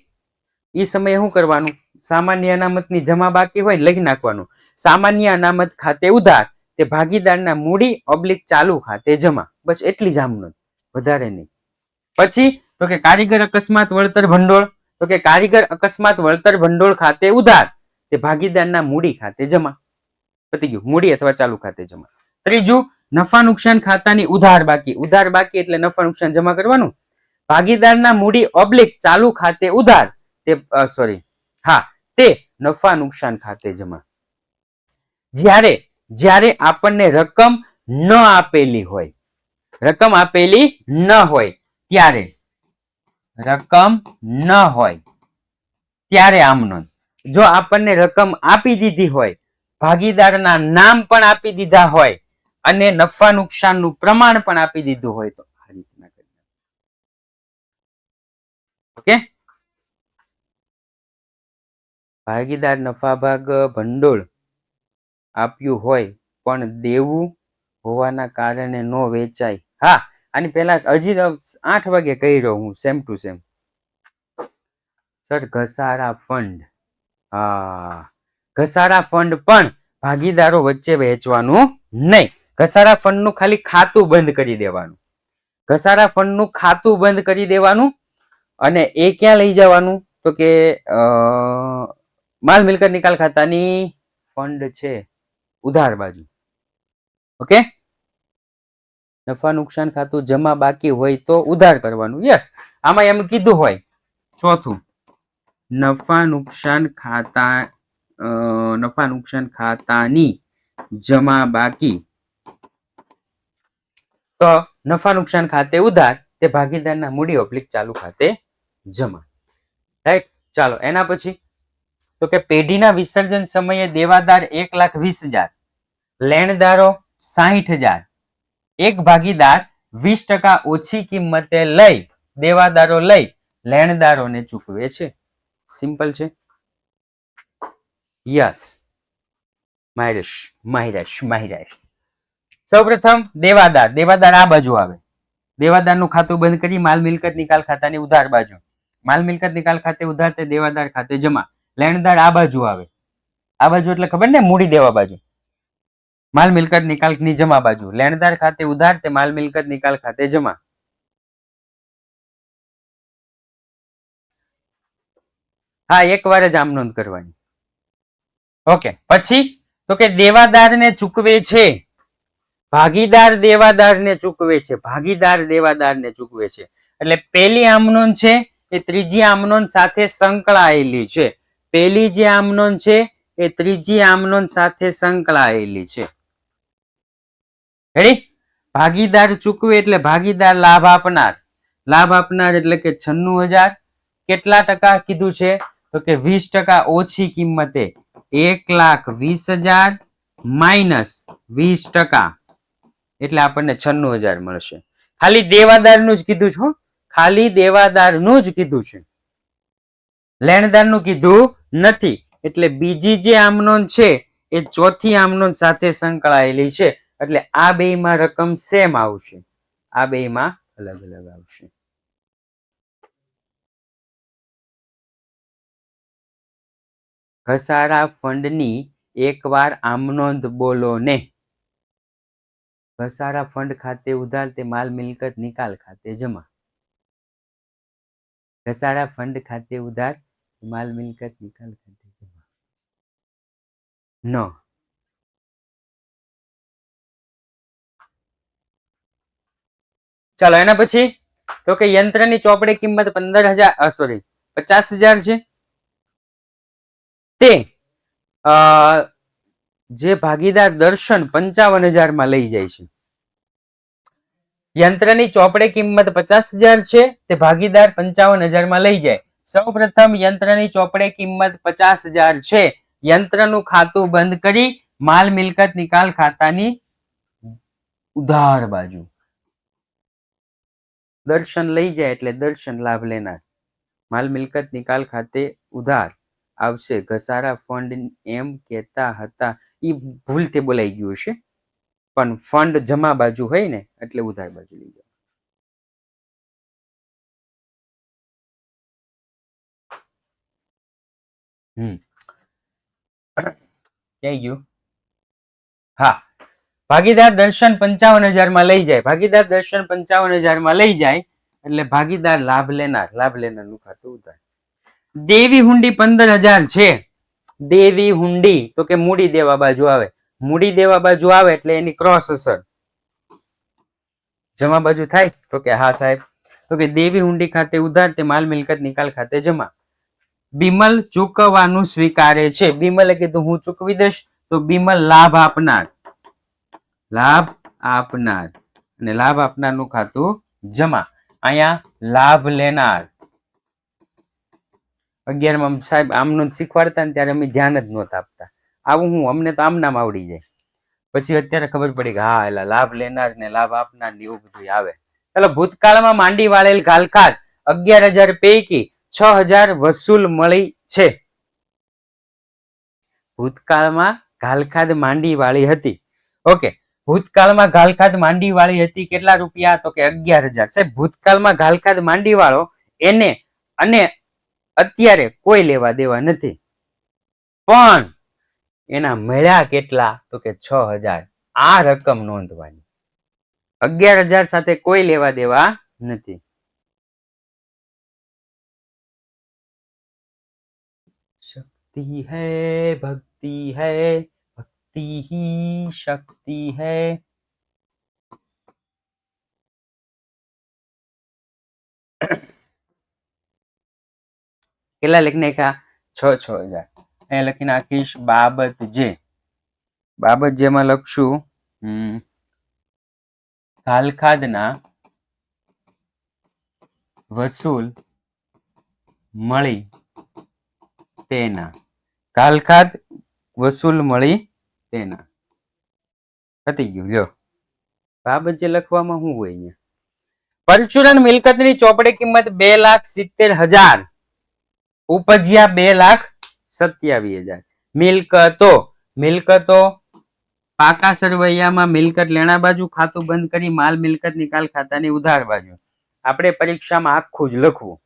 એ સમયે શું કરવાનું? સામાન્ય અનામતની જમા બાકી હોય લખી નાખવાનું. સામાન્ય અનામત ખાતે ઉધાર, તે ભાગીદારના મૂડી ઓબ્લિક ચાલુ ખાતે જમા. બસ એટલી જ આમ, વધારે નહીં. પછી તો કે કારીગર અકસ્માત વળતર ભંડોળ. તો કે કારીગર અકસ્માત વળતર ભંડોળ ખાતે ઉધાર, તે ભાગીદારના મૂડી ખાતે જમા. પતી ગયું. મૂડી અથવા ચાલુ ખાતે જમા. ત્રીજું નફા નુકસાન ખાતાની ઉધાર બાકી. ઉધાર બાકી એટલે નફા નુકસાન જમા કરવાનું. ભાગીદારના મૂડી ઓબ્લિક ચાલુ ખાતે ઉધાર, તે નફા નુકસાન ખાતે જમા. જ્યારે આપણને રકમ ન આપેલી હોય, રકમ આપેલી ન હોય ત્યારે, રકમ ન હોય ત્યારે આમ નોંધ. જો આપણને રકમ આપી દીધી હોય, ભાગીદારના નામ પણ આપી દીધા હોય, અને નફા નુકસાન નું પ્રમાણ પણ આપી દીધું હોય તો આ રીતના કરી. ઓકે, ભાગીદાર નફા ભાગ ભંડોળ આપ્યું હોય પણ દેવું હોવાના કારણે નો વેચાય. હા, આની પહેલા હજી 8 વાગે કહી રહ્યો હું, સેમ ટુ સેમ. સર ઘસારા ફંડ, હા, ઘસારા ફંડ પણ ભાગીદારો વચ્ચે વહેંચવાનું નહીં. ઘસારા ફંડ નું ખાલી ખાતું બંધ કરી દેવાનું. ઘસારા ફંડ નું ખાતું બંધ કરી દેવાનું, અને એ ક્યાં લઈ જવાનું? તો કે માલ મિલકત નિકાલ ખાતાની ફંડ છે ઉધાર બાજુ. ઓકે, નફા નુકસાન ખાતું જમા બાકી હોય તો ઉધાર કરવાનું. યસ, આમાં એમ કીધું હોય ચોથું નફા નુકસાન ખાતા નફા નુકસાન ખાતાની જમા બાકી. તો નફા નુકસાન ખાતે ઉધાર તે ભાગીદારના મૂડી ઓબ્લિક ચાલુ ખાતે જમા. રાઈટ. ચાલો એના પછી તો કે પેઢીના વિસર્જન સમયે દેવાદાર 1,20,000, લેણદારો 60,000. એક ભાગીદાર 20% ઓછી કિંમતે લઈ દેવાદારો લઈ લેણદારોને ચૂકવે છે. સિમ્પલ છે. યસ માહિરેશ. સૌપ્રથમ દેવાદાર આ બાજુ આવે. દેવાદારનું ખાતું બંધ કરી માલ મિલકત નિકાલ ખાતાની ઉધાર બાજુ. માલ મિલકત નિકાલ ખાતે ઉધાર તે દેવાદાર ખાતે જમા. લેણદાર આ બાજુ આવે. આ બાજુ એટલે ખબર ને, મૂડી દેવા બાજુ. માલ મિલકત નિકાલની જમા બાજુ. લેણદાર ખાતે ઉધાર તે માલ મિલકત નિકાલ ખાતે જમા. હા, એકવાર જ આમ નોંધ કરવાની. ઓકે. પછી તો કે દેવાદારને ચૂકવે છે. ભાગીદાર દેવાદારને ચૂકવે છે. એટલે પેલી આમનોંધ છે એ ત્રીજી આમનોંધ સાથે સંકળાયેલી છે. પેલી જે આમનોંધ છે એ ત્રીજી આમનોંધ સાથે સંકળાયેલી છે. રેડી? ભાગીદાર ચૂકવે એટલે ભાગીદાર લાભ આપનાર એટલે કે 96,000. કેટલા ટકા કીધું છે? તો કે 20% ઓછી કિંમતે 1,20,000 માઇનસ 20% એટલે આપણને 96,000 મળશે. ખાલી દેવાદારનું જ કીધું છે. ખાલી દેવાદારનું જ કીધું છે, લેણદારનું કીધું નથી. એટલે બીજી જે આમનોંધ છે એ ચોથી આમનોંધ સાથે સંકળાયેલી છે. એટલે આ બેયમાં રકમ સેમ આવશે. આ બેયમાં અલગ અલગ આવશે. ઘસારા ફંડની એકવાર આમનોંધ બોલો ને. ઘસારા ફંડ ખાતે ઉધાર તે માલ મિલકત નિકાલ ખાતે જમા. ઘસારા ફંડ ખાતે ઉધાર માલ મિલકત નિકાલ ખાતે જમા. નો. ચાલો એના પછી તો કે યંત્રની ચોપડે કિંમત 50,000 છે. તે જે ભાગીદાર દર્શન 55,000 માં લઈ જાય છે. યંત્રની ચોપડે કિંમત 50,000 છે, તે ભાગીદાર 55,000 માં લઈ જાય. સૌ પ્રથમ યંત્રની ચોપડે કિંમત 50,000 છે. યંત્રનું ખાતું બંધ કરી માલ મિલકત નિકાલ ખાતાની ઉધાર બાજુ. દર્શન લઈ જાય એટલે દર્શન લાભ લેનાર. માલ મિલકત નિકાલ ખાતે ઉધાર આવશે. ઘસારા ફંડ એમ કહેતા હતા, એ ભૂલથી બોલાઈ ગયું છે, પણ ફંડ જમા બાજુ હોય ને એટલે ઉધાર બાજુ લઈ જાય. ક્યાં ગયું? હા, ભાગીદાર દર્શન 55,000 માં લઈ જાય. ભાગીદાર દર્શન 55,000 માં લઈ જાય એટલે ભાગીદાર લાભ લેનારનું ખાતું ઉધાર. દેવી હુંડી 15,000 છે. દેવી હુંડી તો કે મૂડી દેવા બાજુ આવે. મૂડી દેવા બાજુ આવે એટલે એની ક્રોસ અસર જમા બાજુ થાય. તો કે હા સાહેબ. તો કે દેવી હુંડી ખાતે ઉધાર તે માલ મિલકત નિકાલ ખાતે જમા. બિમલ ચૂકવવાનું સ્વીકારે છે. બિમલે કીધું હું ચૂકવી દઈશ, તો બિમલ લાભ આપનાર અને લાભ આપનારનું ખાતું જમા. અહીંયા લાભ લેનાર. 11માં સાહેબ આમનું શીખવાડતા ને ત્યારે અમે ધ્યાન જ નહોતા આપતા. આવું હું અમને તો આમ નામ આવડી જાય. પછી અત્યારે ખબર પડી કે હા એટલે લાભ લેનાર ને લાભ આપનાર ને એવું બધું આવે. ચાલો, ભૂતકાળમાં માંડી વાળેલ ઘાલખાત 11,000 પૈકી 6,000 વસૂલ મળી છે. ભૂતકાળમાં ઘાલખાત માંડી વાળી હતી. ઓકે, ભૂતકાળમાં ઘાલખાત માંડી વાળી હતી. કેટલા રૂપિયા? તો કે 11,000. સાહેબ ભૂતકાળમાં ઘાલખાત માંડી વાળો એને અને અત્યારે કોઈ લેવા દેવા નથી, પણ એના મળ્યા કેટલા? તો કે 6,000. આ રકમ નોંધવાની. 11,000 સાથે કોઈ લેવા દેવા નથી. શક્તિ હૈ ભક્તિ હૈ, ભક્તિ ही शक्ति है. કેટલા લખી નાખ્યા? 6,000. અહીંયા લખી નાખીશ બાબત જે. બાબત જેમાં લખશું ઘાલખાદના વસૂલ મળી તેના. ઘાલખાદ વસૂલ મળી તેના. પતી ગયું. લ્યો, બાબત જે લખવામાં શું હોય અહીંયા? પરચુરણ મિલકતની ચોપડે કિંમત 2,70,000, ઉપજ્યા 2,27,000. મિલકતો પાકા સરવૈયામાં મિલકત લેણા બાજુ ખાતું બંધ કરી માલ મિલકત નિકાલ ખાતાની ઉધાર બાજુ. આપણે પરીક્ષામાં આખું જ લખવું.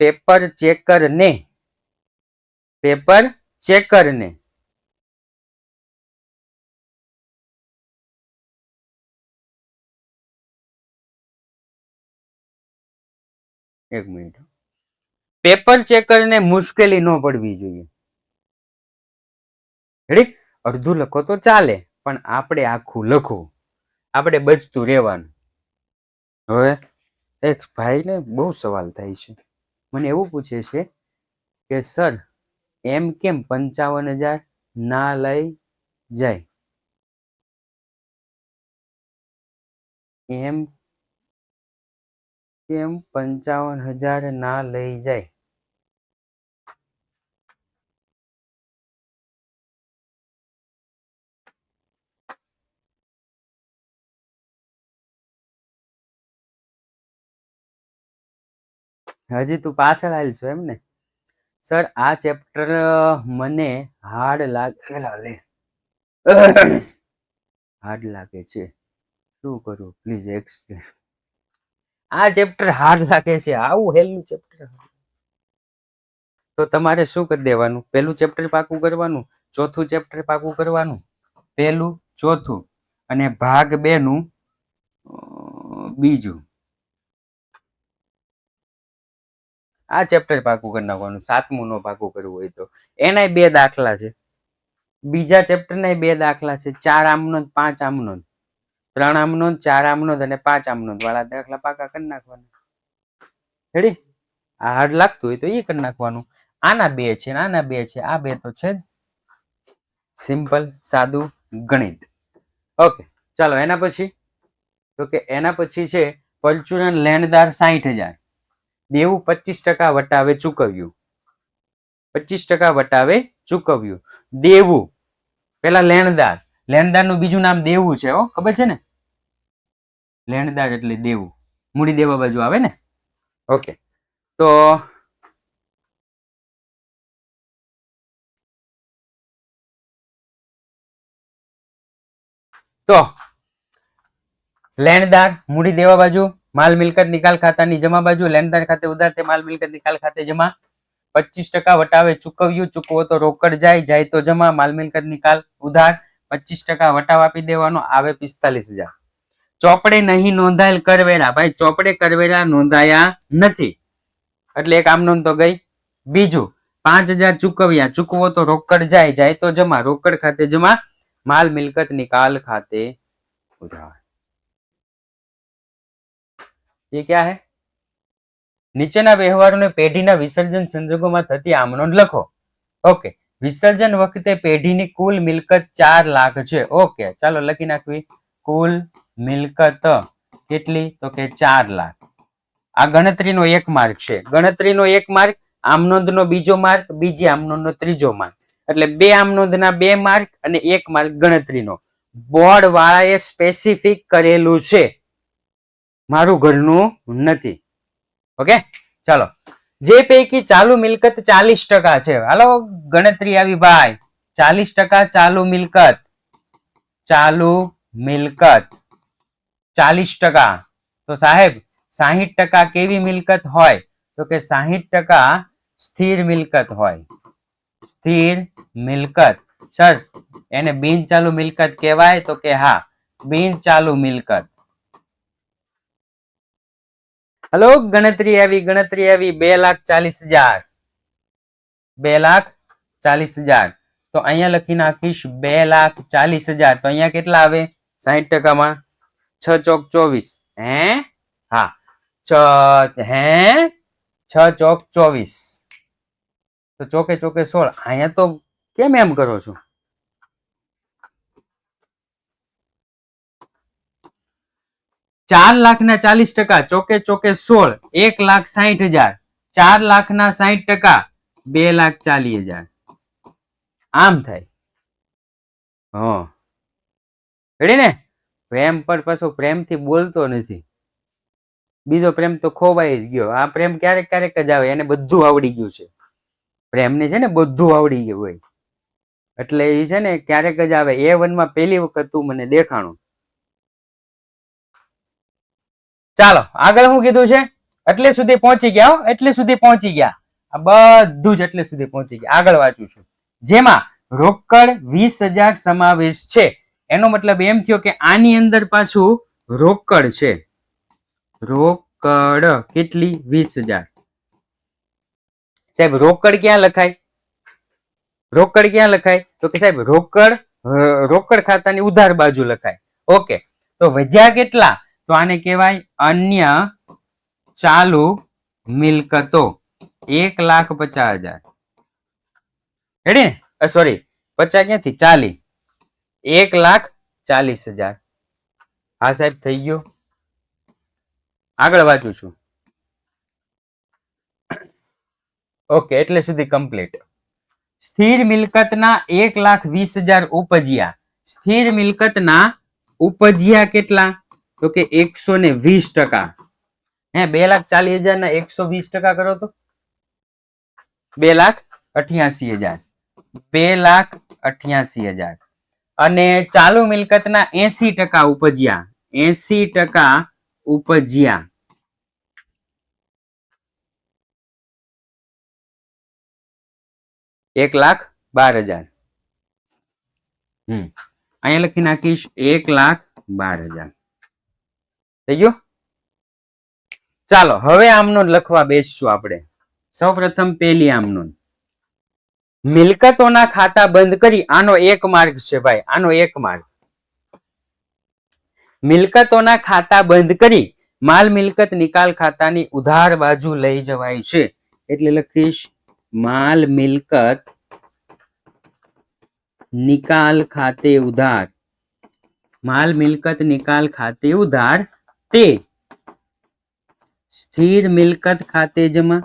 પેપર ચેકર ને એક મિનિટ. પેપર ચેકર ને મુશ્કેલી ન પડવી જોઈએ. રેડી? અડધું લખો તો ચાલે, પણ આપણે આખું લખવું. આપણે બચતું રહેવાનું. હવે એક ભાઈને બહુ સવાલ થાય છે. મને એવું પૂછે છે કે સર એમ કેમ 55,000 ના લઈ જાય? એમ કેમ 55,000 ના લઈ જાય? હજી તું પાછળ હાલ છો એમ ને? સર આ ચેપ્ટર મને હાર્ડ લાગે છે. શું કરું? Please explain. આ ચેપ્ટર હાર્ડ લાગે છે. આવું હેલું ચેપ્ટર. તો તમારે શું કરી દેવાનું? પહેલું ચેપ્ટર પાકું કરવાનું, ચોથું ચેપ્ટર પાકું કરવાનું, પહેલું, ચોથું, અને ભાગ 2 નું બીજું. આ ચેપ્ટર પાકું કરી નાખવાનું. 7મું નો પાકું કરવું હોય તો. એનાય 2 દાખલા છે. બીજા ચેપ્ટર ના 2 દાખલા છે. 4 આમનો, 5 આમનો, 3 આમનો, 4 આમનો અને 5 આમનો વાળા દાખલા પાકા કરી નાખવાના. રેડી? આ હાર્ડ લાગતું હોય તો એ કરી નાખવાનું. આના 2 છે, આના 2 છે, આ 2 તો છે જ. સિમ્પલ સાદું ગણિત. ઓકે, ચાલો એના પછી તો કે એના પછી છે પરચુરણ લેણદાર 60,000, દેવું 25% વટાવે ચૂકવ્યું. 25% વટાવે ચૂકવ્યું. દેવું પેલા લેણદાર નું બીજું નામ દેવું છે. ખબર છે ને? લેણદાર એટલે દેવું, મૂડી દેવા બાજુ આવે ને. ઓકે, તો લેણદાર મૂડી દેવા બાજુ, માલ મિલકત નિકાલ ખાતાની જમા બાજુ. લેણદાર ખાતે ઉધાર તે માલ મિલકત નિકાલ ખાતે જમા. 25% વટાવે ચૂકવ્યું, ચૂકવો તો રોકડ જાય, જાય તો જમા. માલ મિલકત નિકાલ ઉધાર. 25% વટાવ આપી દેવાનો, આવે 45,000. ચોપડે નહીં નોંધાયેલ કરવેરા. ભાઈ ચોપડે કરવેરા નોંધાયા નથી એટલે એક આમ નોંધ તો ગઈ. બીજું 5,000 ચૂકવ્યા, ચૂકવો તો રોકડ જાય, જાય તો જમા. રોકડ ખાતે જમા, માલ મિલકત નિકાલ ખાતે ઉધાર. ये क्या है? નીચેના વ્યવહારોને પેઢીના વિસર્જન સંજોગોમાં થતી આમનોંધ લખો. ઓકે, વિસર્જન વખતે પેઢીની કુલ મિલકત 4 લાખ છે. ઓકે, ચાલો લખી નાખવી. કુલ મિલકત કેટલી? તો કે 4 લાખ. આ ગણતરીનો 1 માર્ક છે. ગણતરીનો 1 માર્ક, આમનોંધનો બીજો માર્ક, બીજી આમનોંધનો ત્રીજો માર્ક. એટલે 2 આમનોંધના 2 માર્ક અને 1 માર્ક ગણતરીનો. બોર્ડ વાળાએ સ્પેસિફિક કરેલું છે, મારું ઘરનું નથી. ઓકે, ચાલો. જે પૈકી ચાલુ મિલકત 40% છે. હાલો ગણતરી આવી ભાઈ. 40% ચાલુ મિલકત. ચાલુ મિલકત 40%. તો સાહેબ 60% કેવી મિલકત હોય? તો કે 60% સ્થિર મિલકત હોય. સ્થિર મિલકત. સર એને બિન ચાલુ મિલકત કહેવાય? તો કે હા, બિન ચાલુ મિલકત. હલો, ગણતરી આવી 2,40,000. 2,40,000. તો અહીંયા લખી નાખીશ 2,40,000. તો અહીંયા કેટલા આવે 60% માં? 6 ચોક 24. હે? હા, હે 6 ચોક 24, તો ચોકે ચોકે 16. અહીંયા તો કેમ એમ કરો છો? 4,40,000 ચોકે ચોકે 16, 1,60,000. 4,60,000 2,40,000. આમ થાય. હા, રેડી ને? પ્રેમ પર પાછો પ્રેમથી બોલતો નથી. બીજો પ્રેમ તો ખોવાઈ જ ગયો. આ પ્રેમ ક્યારેક ક્યારેક જ આવે. એને બધું આવડી ગયું છે. પ્રેમને છે ને બધું આવડી ગયું હોય, એટલે એ છે ને ક્યારેક જ આવે. A1 માં પહેલી વખત તું મને દેખાણું. ચાલો આગળ શું કીધું છે? એટલે સુધી પહોંચી ગયા હો, એટલે સુધી પહોંચી ગયા. આ બધું જ એટલે સુધી પહોંચી ગયા. આગળ વાંચું છું. જેમાં રોકડ 20,000 સમાવેશ છે. એનો મતલબ એમ થયો કે આની અંદર પાછું રોકડ છે. રોકડ કેટલી? 20,000. સાહેબ રોકડ ક્યાં લખાય? રોકડ ક્યાં લખાય? તો કે સાહેબ રોકડ ખાતાની ઉધાર બાજુ લખાય. ઓકે, તો વધ્યા કેટલા? તો આને કહેવાય અન્ય ચાલુ મિલકતો. 1,50,000. રેડી ને? સોરી, 50 ક્યાંથી? 40. 1,40,000. હા સાહેબ થઈ ગયો. આગળ વાંચું છું. ઓકે, એટલે સુધી કમ્પ્લીટ. સ્થિર મિલકતના 1,20,000 ઉપજ્યા. સ્થિર મિલકતના ઉપજ્યા કેટલા? તો કે 120%. 2,40,000 ના 120% કરો તો 2,88,000. 2,88,000. અને ચાલુ મિલકતના 80% ઉપજ્યા. 80% ઉપજ્યા. 1,12,000. અહીંયા લખી નાખીશ 1,12,000. થઈ ગયું? ચાલો હવે આમનોંધ લખવા બેસશું આપણે. સૌપ્રથમ પહેલી આમનોંધ. મિલકતોના ખાતા બંધ કરી. આનો એક માર્ગ છે ભાઈ, આનો એક માર્ગ. મિલકતોના ખાતા બંધ કરી માલ મિલકત નિકાલ ખાતાની ઉધાર બાજુ લઈ જવાય છે. એટલે લખીશ માલ મિલકત નિકાલ ખાતે ઉધાર. માલ મિલકત નિકાલ ખાતે ઉધાર તે સ્થિર મિલકત ખાતે જમા.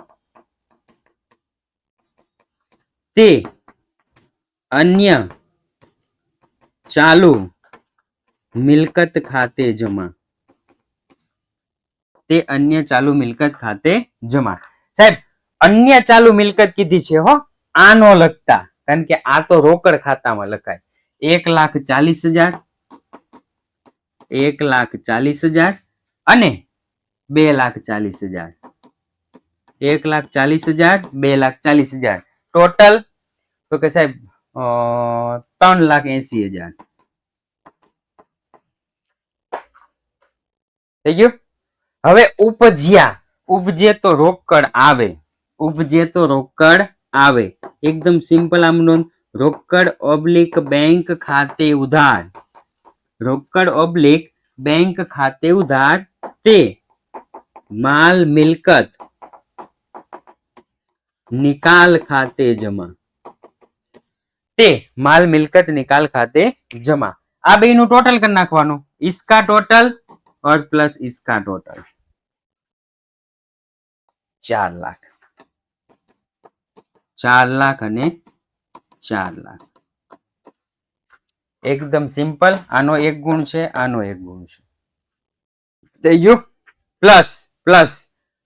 તે અન્ય ચાલુ મિલકત ખાતે જમા. તે અન્ય ચાલુ મિલકત ખાતે જમા. સાહેબ અન્ય ચાલુ મિલકત કીધી છે હો, આનો લખતા, કારણ કે આ તો રોકડ ખાતામાં લખાય. 1,40,000, 1,40,000 અને 2,40,000. 1,40,000, 2,40,000 ટોટલ તો કે સાહેબ 3,80,000. થઈ ગયું? હવે ઉપજ્યા. ઉપજે તો રોકડ આવે. ઉપજે તો રોકડ આવે. એકદમ સિમ્પલ આમનો રોકડ ઓબ્લિક બેંક ખાતે ઉધાર. રોકડ ઓબ્લિક બેંક ખાતે ઉધાર તે માલ મિલકત નિકાલ ખાતે જમા. તે માલ મિલકત નિકાલ ખાતે જમા. આ બે નું ટોટલ કરી નાખવાનું. इसका टोटल और प्लस इसका टोटल 4 लाख. 4 लाख અને 4 લાખ. એકદમ સિમ્પલ. આનો એક ગુણ છે, આનો એક ગુણ છે. પ્લસ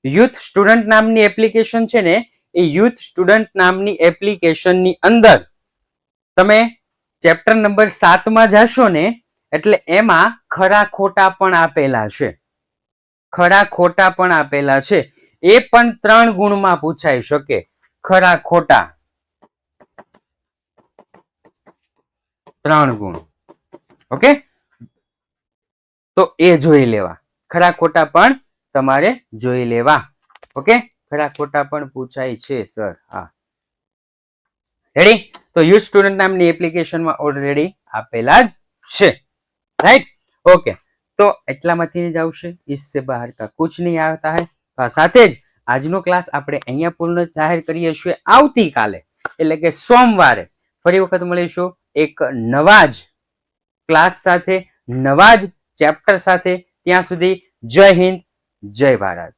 યુથ સ્ટુડન્ટ નામની એપ્લિકેશન છે ને, એ યુથ સ્ટુડન્ટ નામની એપ્લિકેશનની અંદર તમે ચેપ્ટર નંબર 7 માં જશો ને, એટલે એમાં ખરા ખોટા પણ આપેલા છે. ખરા ખોટા પણ આપેલા છે. એ પણ 3 ગુણમાં પૂછાઈ શકે. ખરા ખોટા 3 ગુણ. ઓકે, તો એ જોઈ લેવા. ખરા ખોટા પણ તમારે જોઈ લેવા. ઓકે, ખરા ખોટા પણ પૂછાય છે સર. હા, રેડી? તો યુ સ્ટુડન્ટ નામની એપ્લિકેશનમાં ઓલરેડી આપેલા જ છે. રાઈટ? ઓકે, તો એટલામાંથી જ આવશે. इससे बाहर का कुछ नहीं आता है. સાથે જ આજનો ક્લાસ આપણે અહીંયા પૂર્ણ જાહેર કરીએ છીએ. આવતીકાલે એટલે કે સોમવારે ફરી વખત મળીશું એક નવા જ ક્લાસ સાથે, નવા જ ચેપ્ટર સાથે. ત્યાં સુધી જય હિન્દ, જય ભારત.